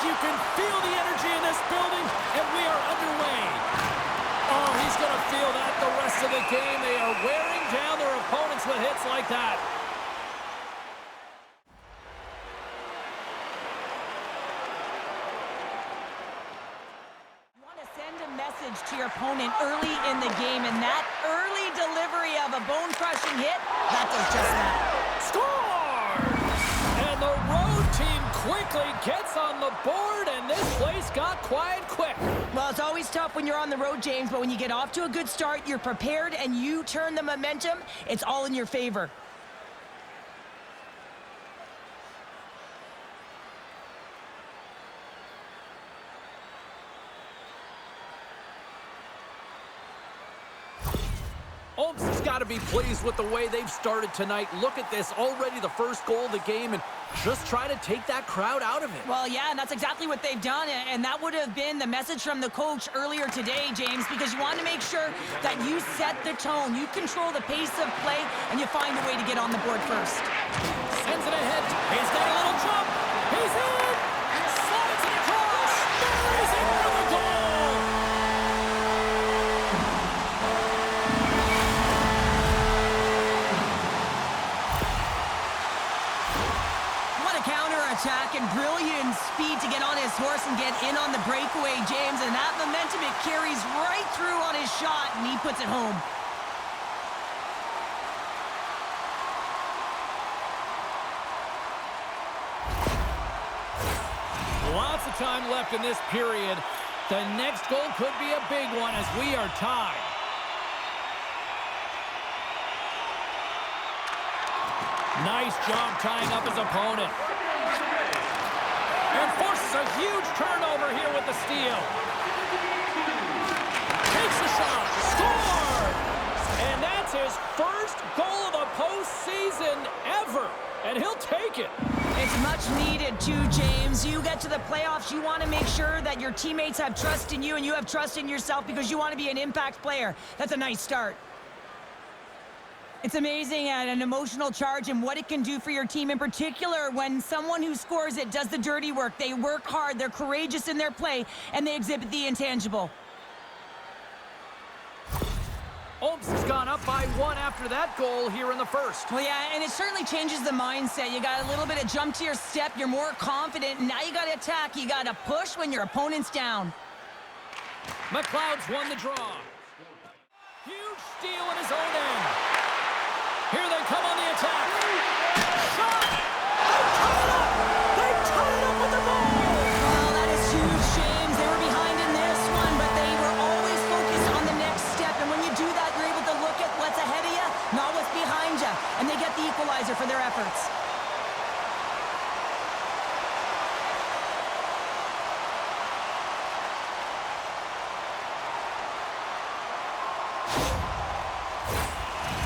You can feel the energy in this building, and we are underway. Oh, he's going to feel that the rest of the game. They are wearing down their opponents with hits like that. You want to send a message to your opponent early in the game, and that early delivery of a bone-crushing hit, that does just that. Scores! And the road team quickly gets on the board, and this place got quiet quick. Well, it's always tough when you're on the road, James, but when you get off to a good start, you're prepared, and you turn the momentum, it's all in your favor. Omsk's got to be pleased with the way they've started tonight. Look at this, already the first goal of the game, and just try to take that crowd out of it. Well, yeah, and that's exactly what they've done, and that would have been the message from the coach earlier today, James, because you want to make sure that you set the tone, you control the pace of play, and you find a way to get on the board first. Sends it ahead. He's got a little jump. He's in. Slides it across. There he's in for the goal. Attack and brilliant speed to get on his horse and get in on the breakaway, James, and that momentum, it carries right through on his shot, and he puts it home. Lots of time left in this period. The next goal could be a big one as we are tied. Nice job tying up his opponent. And forces a huge turnover here with the steal. Takes the shot. Score! And that's his first goal of the postseason ever. And he'll take it. It's much needed too, James. You get to the playoffs, you want to make sure that your teammates have trust in you and you have trust in yourself because you want to be an impact player. That's a nice start. It's amazing at an emotional charge and what it can do for your team, in particular when someone who scores it does the dirty work. They work hard, they're courageous in their play, and they exhibit the intangible. Omsk has gone up by 1 after that goal here in the first. Well, yeah, and it certainly changes the mindset. You got a little bit of jump to your step, you're more confident, and now you got to attack. You got to push when your opponent's down. McLeod's won the draw. Huge steal in his own end. Here they come on the attack. Shot! They tie it up with the ball! Well, that is huge, James. They were behind in this one, but they were always focused on the next step. And when you do that, you're able to look at what's ahead of you, not what's behind you. And they get the equalizer for their efforts.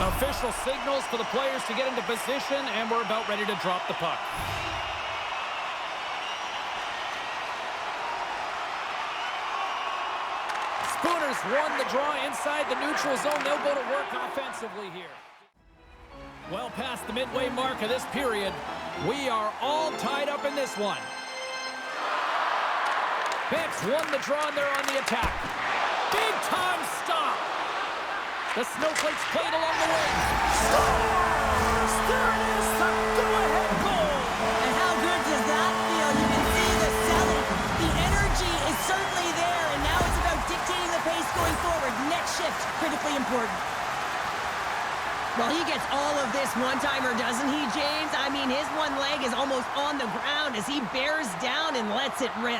Official signals for the players to get into position, and we're about ready to drop the puck. Spooner's won the draw inside the neutral zone. They'll go to work offensively here. Well past the midway mark of this period, we are all tied up in this one. Beck's won the draw, and they're on the attack. Big time stop. The Snowflakes played along the wing. Scores! There it is, the go-ahead goal! And how good does that feel? You can see the selling. The energy is certainly there, and now it's about dictating the pace going forward. Next shift, critically important. Well, he gets all of this one-timer, doesn't he, James? I mean, his one leg is almost on the ground as he bears down and lets it rip.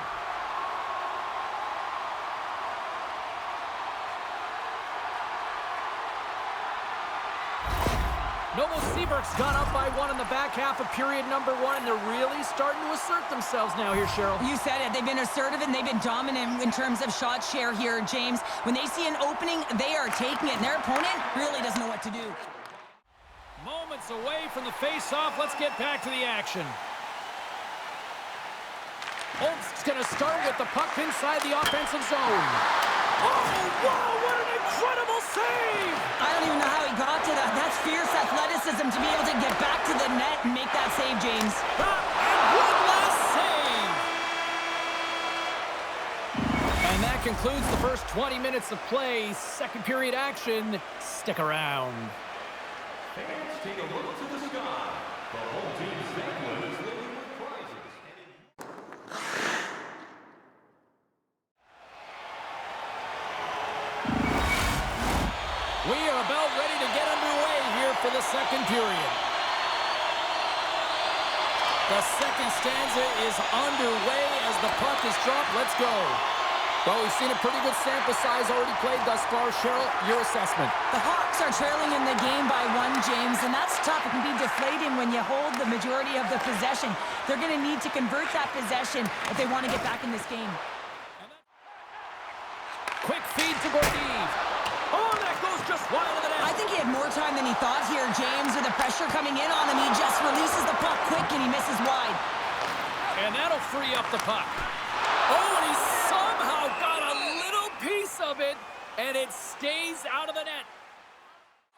Novosibirsk's gone up by 1 in the back half of period number 1, and they're really starting to assert themselves now here, Cheryl. You said it. They've been assertive, and they've been dominant in terms of shot share here, James. When they see an opening, they are taking it, and their opponent really doesn't know what to do. Moments away from the face-off. Let's get back to the action. Omsk's going to start with the puck inside the offensive zone. Oh, wow, what an incredible save! I don't even know how he got to that. That's fierce athleticism to be able to get back to the net and make that save, James. And one last save! concludes the first 20 minutes of play. Second period action. Stick around. Fans, take a look to the sky. The home team's banquet is loaded with prizes. We are about ready to get underway here for the second period. The second stanza is underway as the puck is dropped. Let's go. Well, we've seen a pretty good sample size already played thus far. Cheryl, your assessment. The Hawks are trailing in the game by 1, James, and that's tough. It can be deflating when you hold the majority of the possession. They're going to need to convert that possession if they want to get back in this game. Quick feed to Gordiev. Oh, that goes just wide of the net. I think he had more time than he thought here, James, with the pressure coming in on him. He just releases the puck quick and he misses wide. And that'll free up the puck. Oh, and he somehow got a little piece of it, and it stays out of the net.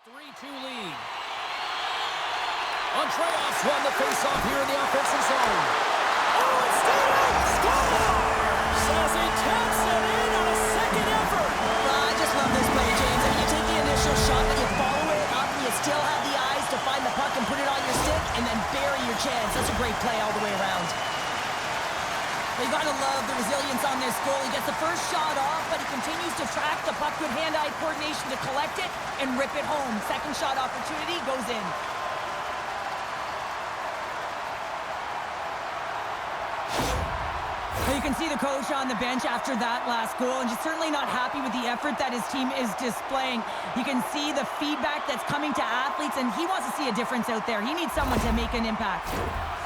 3-2 lead. Andreas won the faceoff here in the offensive zone. Oh, it's still out! Scores! As he taps it in on a second effort. I just love this play, James. I mean, you take the initial shot, but you follow it up, and you still have the eyes to find the puck and put it on your stick, and then bury your chance. That's a great play all the way around. You got to love the resilience on this goal. He gets the first shot off, but he continues to track the puck with hand-eye coordination to collect it and rip it home. Second shot opportunity goes in. You can see the coach on the bench after that last goal, and he's certainly not happy with the effort that his team is displaying. You can see the feedback that's coming to athletes, and he wants to see a difference out there. He needs someone to make an impact.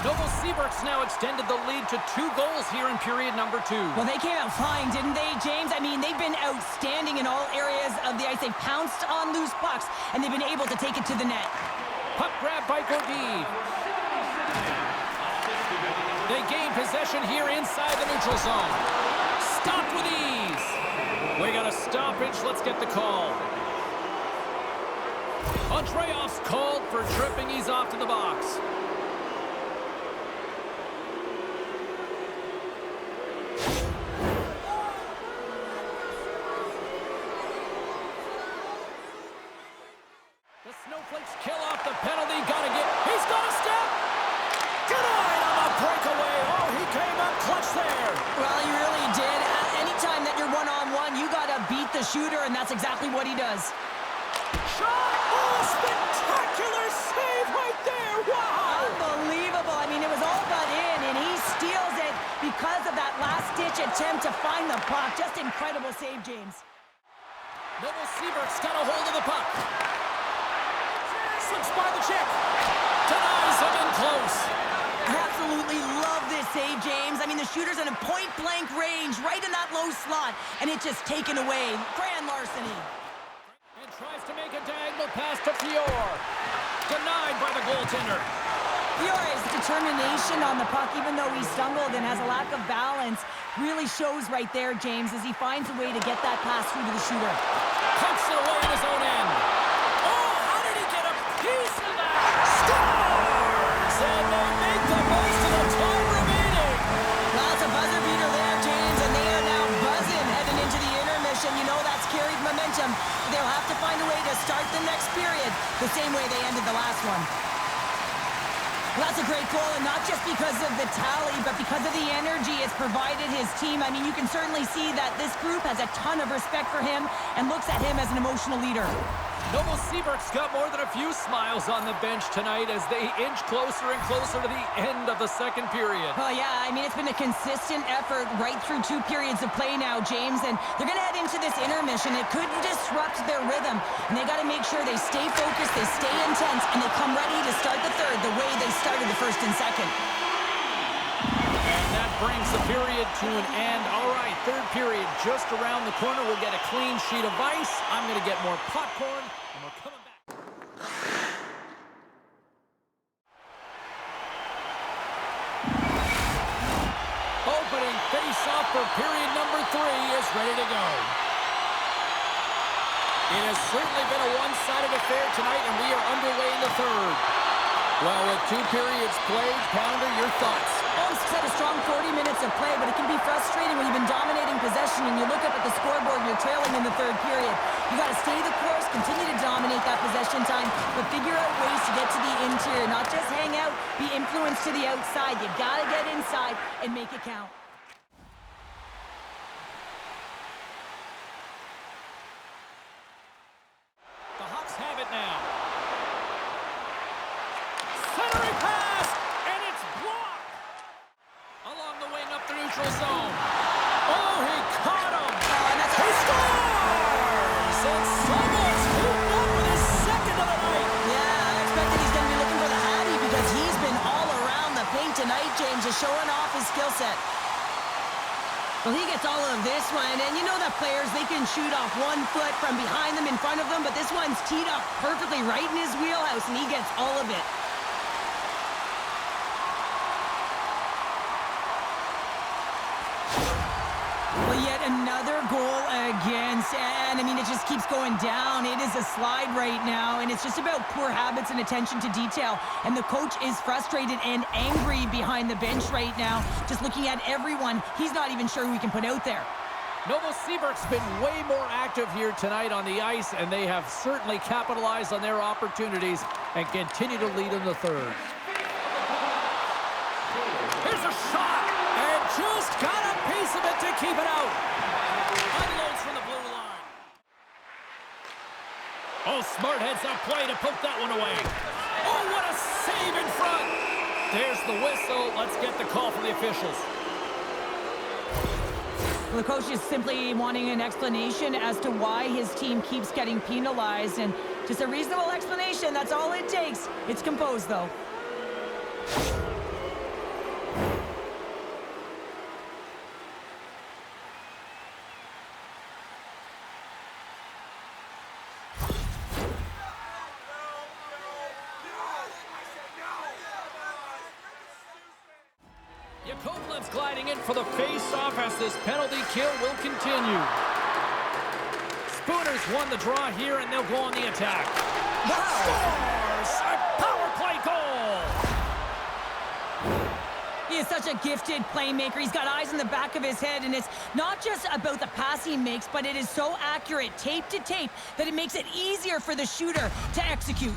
Novosibirsk now extended the lead to 2 goals here in period number 2. Well, they came out flying, didn't they, James? I mean, they've been outstanding in all areas of the ice. They've pounced on loose pucks, and they've been able to take it to the net. Puck grab by Gordiev. They gain possession here inside the neutral zone. Stopped with ease. We got a stoppage. Let's get the call. Andreas called for tripping. He's off to the box. The Snowflakes kill off the penalty. He's got a step. Denied on the breakaway. Oh, he came up clutch there. Well, he really did. Anytime that you're one-on-one, you got to beat the shooter, and that's exactly what he does. Shot! Oh, spectacular save right there. Wow! Unbelievable. I mean, it was all but in, and he steals it because of that last-ditch attempt to find the puck. Just incredible save, James. Novosibirsk's got a hold of the puck. Slips by the check. Denies him in close. Absolutely love this save, James. I mean, the shooter's in a point-blank range, right in that low slot, and it's just taken away. Grand larceny. And tries to make a diagonal pass to Fior. Denied by the goaltender. Fior's determination on the puck, even though he stumbled and has a lack of balance, really shows right there, James, as he finds a way to get that pass through to the shooter. Pumps it away in his own end. Oh, how did he get a piece of that? Scores! And they make the most of the time remaining. Well, it's a buzzer beater there, James, and they are now buzzing heading into the intermission. You know that's carried momentum. They'll have to find a way to start the next period the same way they ended the last one. Well, that's a great goal, and not just because of the tally, but because of the energy it's provided his team. I mean, you can certainly see that this group has a ton of respect for him and looks at him as an emotional leader. Novosibirsk's got more than a few smiles on the bench tonight as they inch closer and closer to the end of the second period. Oh, yeah, I mean, it's been a consistent effort right through 2 periods of play now, James, and they're going to head into this intermission. It could disrupt their rhythm, and they got to make sure they stay focused, they stay intense, and they come ready to start the third the way they started the first and second. And that brings the period to an end. All right, third period just around the corner. We'll get a clean sheet of ice. I'm going to get more popcorn, and we're coming back. Opening face-off for period number 3 is ready to go. It has certainly been a one-sided affair tonight, and we are underway in the third. Well, with 2 periods played, Pounder, your thoughts? Omsk's had a strong 40 minutes of play, but it can be frustrating when you've been dominating possession and you look up at the score in the third period. You got to stay the course, continue to dominate that possession time, but figure out ways to get to the interior, not just hang out, be influenced to the outside. You got to get inside and make it count. The Hawks have it now. Centering pass, and it's blocked. Along the wing up the neutral zone. Oh, he caught him. He scores! And Sobo's hooped up with his second of the night. Yeah, I expect that he's going to be looking for the Hattie because he's been all around the paint tonight, James, just showing off his skill set. Well, he gets all of this one, and you know that players, they can shoot off 1 foot from behind them, in front of them, but this one's teed up perfectly right in his wheelhouse, and he gets all of it. Well, yet another goal against, and I mean, it just keeps going down. It is a slide right now, and it's just about poor habits and attention to detail. And the coach is frustrated and angry behind the bench right now, just looking at everyone. He's not even sure who he can put out there. Novosibirsk's been way more active here tonight on the ice, and they have certainly capitalized on their opportunities and continue to lead in the third. Here's a shot, and just got a piece of it to keep it out. Unloads from the blue line. Oh, smart heads-up play to poke that one away. Oh, what a save in front. There's the whistle. Let's get the call from the officials. The coach is simply wanting an explanation as to why his team keeps getting penalized, and just a reasonable explanation, that's all it takes. It's composed, though. Yakovlev's gliding in for the face-off as this penalty kill will continue. Spooner's won the draw here, and they'll go on the attack. Scores! A power play goal! He is such a gifted playmaker. He's got eyes in the back of his head, and it's not just about the pass he makes, but it is so accurate, tape to tape, that it makes it easier for the shooter to execute.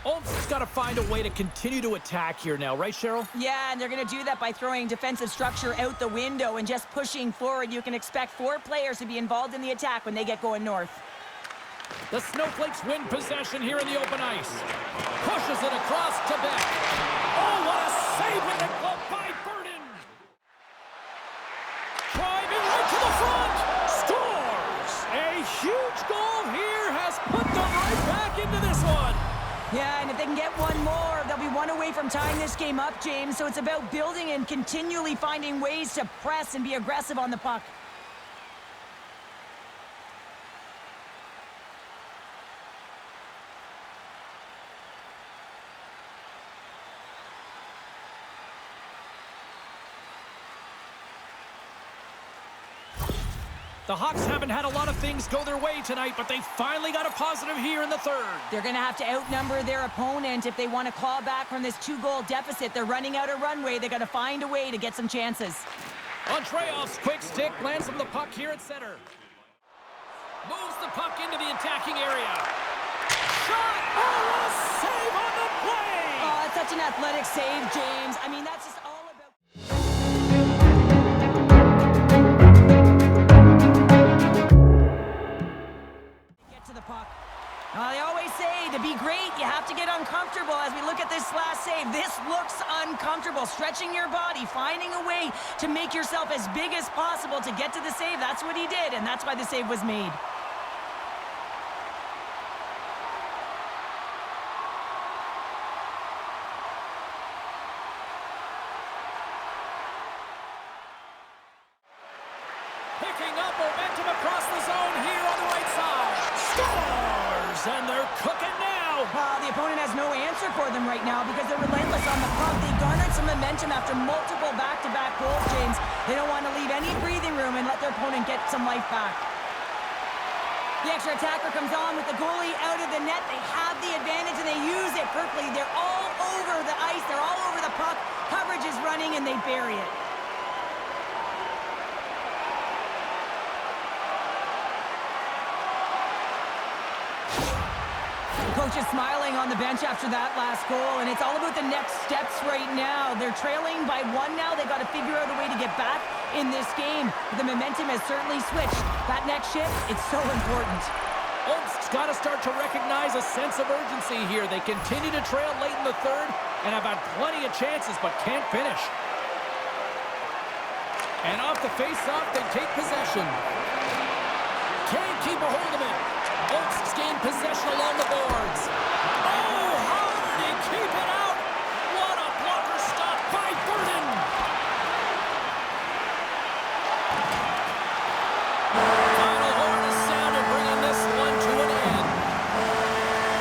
Omsk's got to find a way to continue to attack here now, right, Cheryl? Yeah, and they're going to do that by throwing defensive structure out the window and just pushing forward. You can expect 4 players to be involved in the attack when they get going north. The Snowflakes win possession here in the open ice. Pushes it across to Beck. Oh, what a save with the glove by Burden! Driving right to the front! Scores! A huge goal here has put them right back into this one. Yeah, and if they can get one more, they'll be 1 away from tying this game up, James. So it's about building and continually finding ways to press and be aggressive on the puck. The Hawks haven't had a lot of things go their way tonight, but they finally got a positive here in the third. They're going to have to outnumber their opponent if they want to claw back from this 2-goal deficit. They're running out of runway. They got to find a way to get some chances. Andreev's quick stick lands him the puck here at center. Moves the puck into the attacking area. Shot! Oh, what a save on the play! Oh, it's such an athletic save, James. I mean, that's just all about... Get to the puck. They always say to be great, you have to get uncomfortable. As we look at this last save, this looks uncomfortable. Stretching your body, finding a way to make yourself as big as possible to get to the save. That's what he did, and that's why the save was made. Picking up momentum across the zone here on the right side. Scores! And they're cooking now. The opponent has no answer for them right now because they're relentless on the puck. They garnered some momentum after multiple back-to-back goals, James. They don't want to leave any breathing room and let their opponent get some life back. The extra attacker comes on with the goalie out of the net. They have the advantage and they use it perfectly. They're all over the ice. They're all over the puck. Coverage is running, and they bury it. Coach is smiling on the bench after that last goal, and it's all about the next steps right now. They're trailing by 1 now. They've got to figure out a way to get back in this game. The momentum has certainly switched. That next shift, it's so important. Omsk's got to start to recognize a sense of urgency here. They continue to trail late in the third and have had plenty of chances but can't finish. And off the face-off, they take possession. Can't keep a hold of it. Omsk's gained possession along the boards. Oh, how did he keep it out? What a blocker stop by Burden. Final horn is sounded, bringing this one to an end.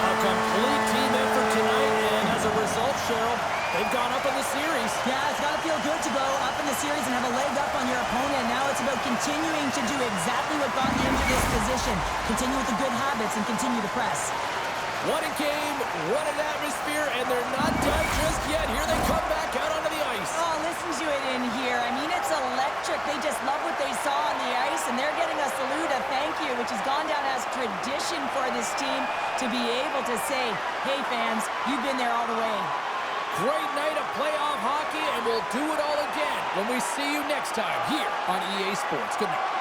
A complete team effort tonight, and as a result, Cheryl, they've gone up in the series. Yeah, it's got to feel good to go up in the series and have a leg up on your opponent. Now it's about continuing to do exactly what got you into this position. Continue with the good habits and continue to press. What a game, what an atmosphere, and they're not done just yet. Here they come back out onto the ice. Oh, listen to it in here. I mean, it's electric. They just love what they saw on the ice, and they're getting a salute, a thank you, which has gone down as tradition for this team to be able to say, hey, fans, you've been there all the way. Great night of playoff hockey, and we'll do it all again when we see you next time here on EA Sports. Good night.